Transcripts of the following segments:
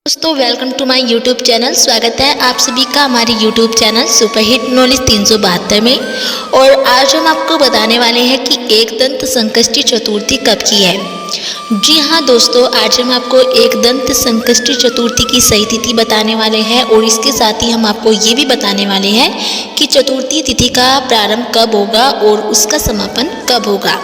दोस्तों welcome to my YouTube channel. स्वागत है आप सभी का हमारे यूट्यूब चैनल सुपरहिट नॉलेज 372 में। और आज हम आपको बताने वाले हैं कि एकदंत संकष्टी चतुर्थी कब की है। जी हाँ दोस्तों, आज हम आपको एकदंत संकष्टी चतुर्थी की सही तिथि बताने वाले हैं और इसके साथ ही हम आपको ये भी बताने वाले हैं कि चतुर्थी तिथि का प्रारंभ कब होगा और उसका समापन कब होगा।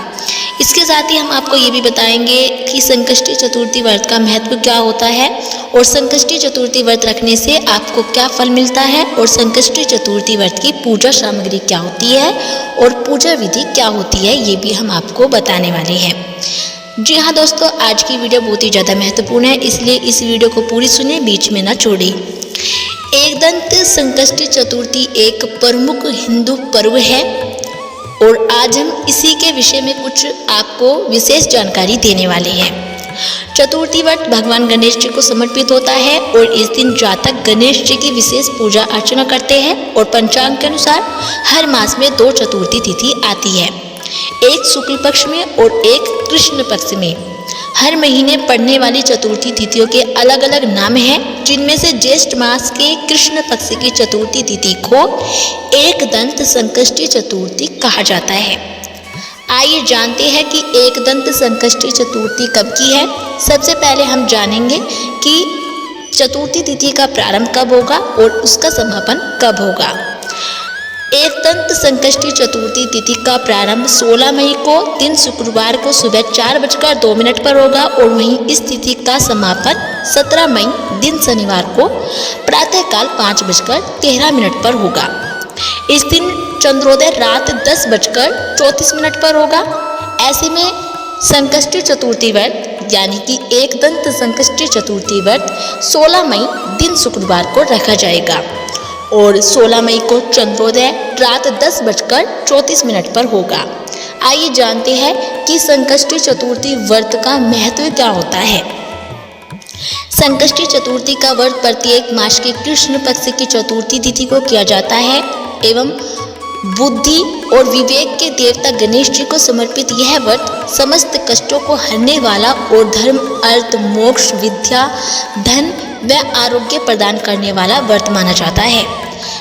इसके साथ ही हम आपको ये भी बताएंगे कि संकष्टी चतुर्थी व्रत का महत्व क्या होता है और संकष्टी चतुर्थी व्रत रखने से आपको क्या फल मिलता है और संकष्टी चतुर्थी व्रत की पूजा सामग्री क्या होती है और पूजा विधि क्या होती है, ये भी हम आपको बताने वाले हैं। जी हाँ दोस्तों, आज की वीडियो बहुत ही ज़्यादा महत्वपूर्ण है, इसलिए इस वीडियो को पूरी सुने, बीच में ना छोड़े। एकदंत संकष्टी चतुर्थी एक प्रमुख हिंदू पर्व है और आज हम इसी के विषय में कुछ आपको विशेष जानकारी देने वाले हैं। चतुर्थी व्रत भगवान गणेश जी को समर्पित होता है और इस दिन जातक गणेश जी की विशेष पूजा अर्चना करते हैं और पंचांग के अनुसार हर मास में 2 चतुर्थी तिथि आती है, एक शुक्ल पक्ष में और एक कृष्ण पक्ष में। हर महीने पड़ने वाली चतुर्थी तिथियों के अलग अलग नाम हैं, जिनमें से ज्येष्ठ मास के कृष्ण पक्ष की चतुर्थी तिथि को एकदंत संकष्टी चतुर्थी कहा जाता है। आइए जानते हैं कि एकदंत संकष्टी चतुर्थी कब की है। सबसे पहले हम जानेंगे कि चतुर्थी तिथि का प्रारंभ कब होगा और उसका समापन कब होगा। एकदंत संकष्टी चतुर्थी तिथि का प्रारंभ 16 मई को दिन शुक्रवार को सुबह 4:02 पर होगा और वहीं इस तिथि का समापन 17 मई दिन शनिवार को प्रातःकाल 5:13 पर होगा। इस दिन चंद्रोदय रात 10:34 पर होगा। ऐसे में संकष्टी चतुर्थी व्रत यानी कि एकदंत संकष्टी चतुर्थी व्रत 16 मई दिन शुक्रवार को रखा जाएगा और 16 मई को चंद्रोदय रात 10:34 पर होगा। आइए जानते हैं कि संकष्टी चतुर्थी व्रत का महत्व क्या होता है। संकष्टी चतुर्थी का व्रत प्रत्येक मास के कृष्ण पक्ष की चतुर्थी तिथि को किया जाता है एवं बुद्धि और विवेक के देवता गणेश जी को समर्पित यह व्रत समस्त कष्टों को हरने वाला और धर्म, अर्थ, मोक्ष, विद्या, धन व आरोग्य प्रदान करने वाला व्रत माना जाता है।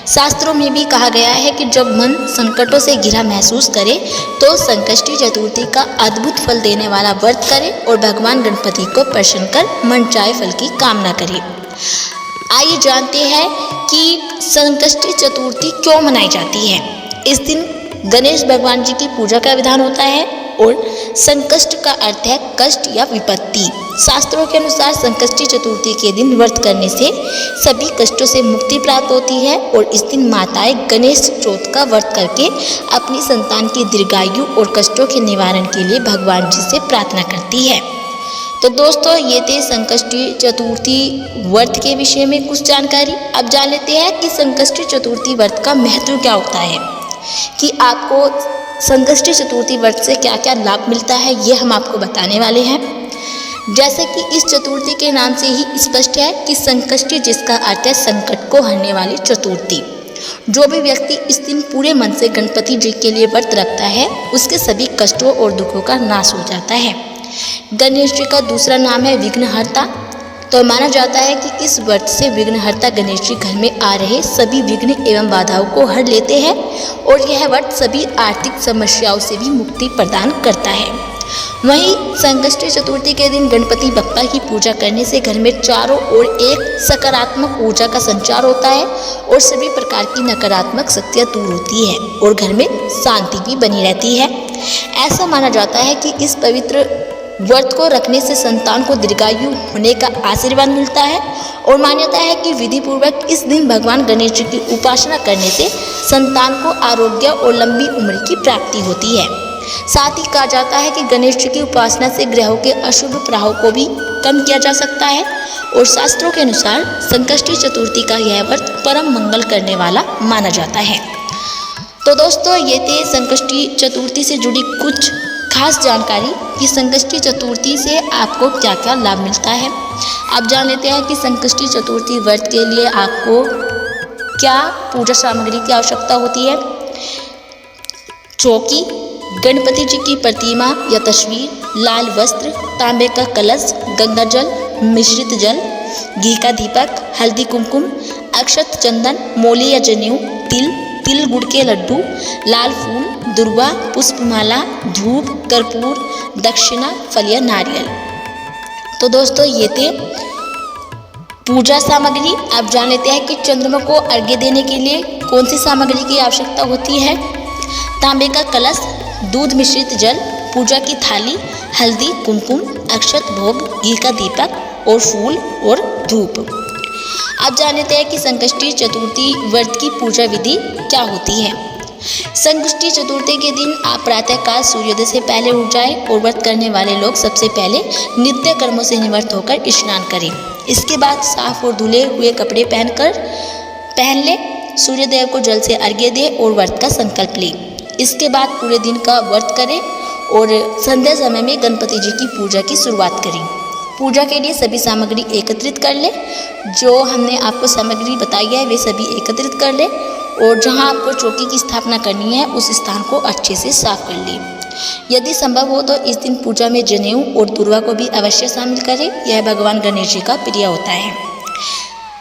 शास्त्रों में भी कहा गया है कि जब मन संकटों से घिरा महसूस करे तो संकष्टी चतुर्थी का अद्भुत फल देने वाला व्रत करे और भगवान गणपति को प्रसन्न कर मनचाहे फल की कामना करे। आइए जानते हैं कि संकष्टी चतुर्थी क्यों मनाई जाती है। इस दिन गणेश भगवान जी की पूजा का विधान होता है और संकष्ट का अर्थ है कष्ट या विपत्ति। शास्त्रों के अनुसार संकष्टी चतुर्थी के दिन व्रत करने से सभी कष्टों से मुक्ति प्राप्त होती है और इस दिन माताएं गणेश चौथ का व्रत करके अपनी संतान की दीर्घायु और कष्टों के निवारण के लिए भगवान जी से प्रार्थना करती है। तो दोस्तों, ये थे संकष्टी चतुर्थी व्रत के विषय में कुछ जानकारी। अब जान लेते हैं कि संकष्टी चतुर्थी व्रत का महत्व क्या होता है, कि आपको संकष्टी चतुर्थी व्रत से क्या क्या लाभ मिलता है, ये हम आपको बताने वाले हैं। जैसे कि इस चतुर्थी के नाम से ही स्पष्ट है कि संकष्टी, जिसका अर्थ है संकट को हरने वाली चतुर्थी। जो भी व्यक्ति इस दिन पूरे मन से गणपति जी के लिए व्रत रखता है, उसके सभी कष्टों और दुखों का नाश हो जाता है। गणेश जी का दूसरा नाम है विघ्नहर्ता। तो माना जाता है कि इस व्रत से विघ्नहर्ता गणेश जी घर में आ रहे सभी विघ्न एवं बाधाओं को हर लेते हैं और यह व्रत सभी आर्थिक समस्याओं से भी मुक्ति प्रदान करता है। वहीं संकष्टी चतुर्थी के दिन गणपति बप्पा की पूजा करने से घर में चारों ओर एक सकारात्मक ऊर्जा का संचार होता है और सभी प्रकार की नकारात्मक शक्तियाँ दूर होती है और घर में शांति भी बनी रहती है। ऐसा माना जाता है कि इस पवित्र व्रत को रखने से संतान को दीर्घायु होने का आशीर्वाद मिलता है और मान्यता है कि विधि पूर्वक इस दिन भगवान गणेश जी की उपासना करने से संतान को आरोग्य और लंबी उम्र की प्राप्ति होती है। साथ ही कहा जाता है कि गणेश जी की उपासना से ग्रहों के अशुभ प्रभाव को भी कम किया जा सकता है और शास्त्रों के अनुसार संकष्टी चतुर्थी का यह व्रत परम मंगल करने वाला माना जाता है। तो दोस्तों, ये थे संकष्टी चतुर्थी से जुड़ी कुछ खास जानकारी कि संकष्टी चतुर्थी से आपको क्या क्या लाभ मिलता है। अब जान लेते हैं कि संकष्टी चतुर्थी व्रत के लिए आपको क्या पूजा सामग्री की आवश्यकता होती है। चौकी, गणपति जी की प्रतिमा या तस्वीर, लाल वस्त्र, तांबे का कलश, गंगा जल, मिश्रित जल, घी का दीपक, हल्दी कुमकुम, अक्षत चंदन, मोली या जनेऊ, तिल गुड़ के लड्डू, लाल फूल, दुर्वा, पुष्पमाला, धूप, कर्पूर, दक्षिणा, फल या नारियल। तो दोस्तों ये थे पूजा सामग्री। आप जान लेते हैं कि चंद्रमा को अर्घ्य देने के लिए कौन सी सामग्री की आवश्यकता होती है। तांबे का कलश, दूध मिश्रित जल, पूजा की थाली, हल्दी कुमकुम, अक्षत भोग, घी का दीपक और फूल और धूप। आप जान लेते हैं कि संकष्टी चतुर्थी व्रत की पूजा विधि क्या होती है। संकष्टी चतुर्थी के दिन आप प्रातःकाल सूर्योदय से पहले उठ जाएं और व्रत करने वाले लोग सबसे पहले नित्य कर्मों से निवृत्त होकर स्नान करें। इसके बाद साफ और धुले हुए कपड़े पहन ले, सूर्यदेव को जल से अर्घ्य दें और व्रत का संकल्प लें। इसके बाद पूरे दिन का व्रत करें और संध्या समय में गणपति जी की पूजा की शुरुआत करें। पूजा के लिए सभी सामग्री एकत्रित कर ले। जो हमने आपको सामग्री बताई है वे सभी एकत्रित कर ले और जहां आपको चौकी की स्थापना करनी है उस स्थान को अच्छे से साफ कर ले। यदि संभव हो तो इस दिन पूजा में जनेऊ और दुर्वा को भी अवश्य शामिल करें। यह भगवान गणेश जी का प्रिय होता है।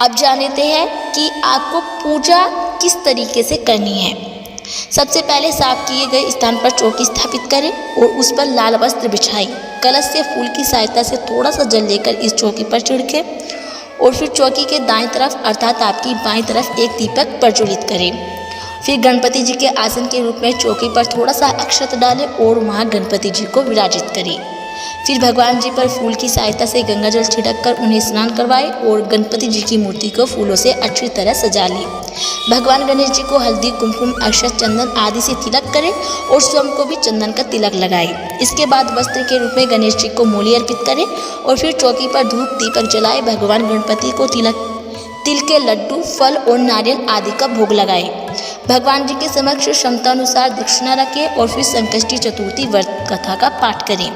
अब जान लेते हैं कि आपको पूजा किस तरीके से करनी है। सबसे पहले साफ किए गए स्थान पर चौकी स्थापित करें और उस पर लाल वस्त्र बिछाएं। कलश से फूल की सहायता से थोड़ा सा जल लेकर इस चौकी पर छिड़कें और फिर चौकी के दाएं तरफ अर्थात आपकी बाएं तरफ एक दीपक प्रज्वलित करें। फिर गणपति जी के आसन के रूप में चौकी पर थोड़ा सा अक्षत डालें और वहां गणपति जी को विराजित करें। फिर भगवान जी पर फूल की सहायता से गंगा जल छिड़क कर उन्हें स्नान करवाएं और गणपति जी की मूर्ति को फूलों से अच्छी तरह सजा लें। भगवान गणेश जी को हल्दी कुमकुम अक्षत चंदन आदि से तिलक करें और स्वयं को भी चंदन का तिलक लगाएं। इसके बाद वस्त्र के रूप में गणेश जी को मूली अर्पित करें और फिर चौकी पर धूप दीपक जलाएं। भगवान गणपति को तिल के लड्डू, फल और नारियल आदि का भोग लगाएं। भगवान जी के समक्ष क्षमता अनुसार दक्षिणा रखें और फिर संकष्टी चतुर्थी व्रत कथा का पाठ करें।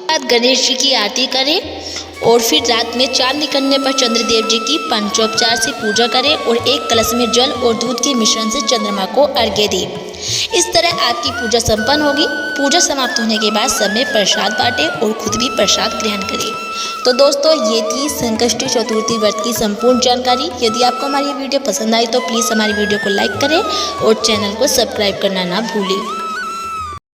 बाद गणेश जी की आरती करें और फिर रात में चांद निकलने पर चंद्रदेव जी की पंचोपचार से पूजा करें और एक कलश में जल और दूध के मिश्रण से चंद्रमा को अर्घ्य दें। इस तरह आपकी पूजा संपन्न होगी। पूजा समाप्त होने के बाद सब में प्रसाद बांटें और खुद भी प्रसाद ग्रहण करें। तो दोस्तों ये थी संकष्टी चतुर्थी व्रत की संपूर्ण जानकारी। यदि आपको हमारी वीडियो पसंद आई तो प्लीज़ हमारी वीडियो को लाइक करें और चैनल को सब्सक्राइब करना ना भूलें।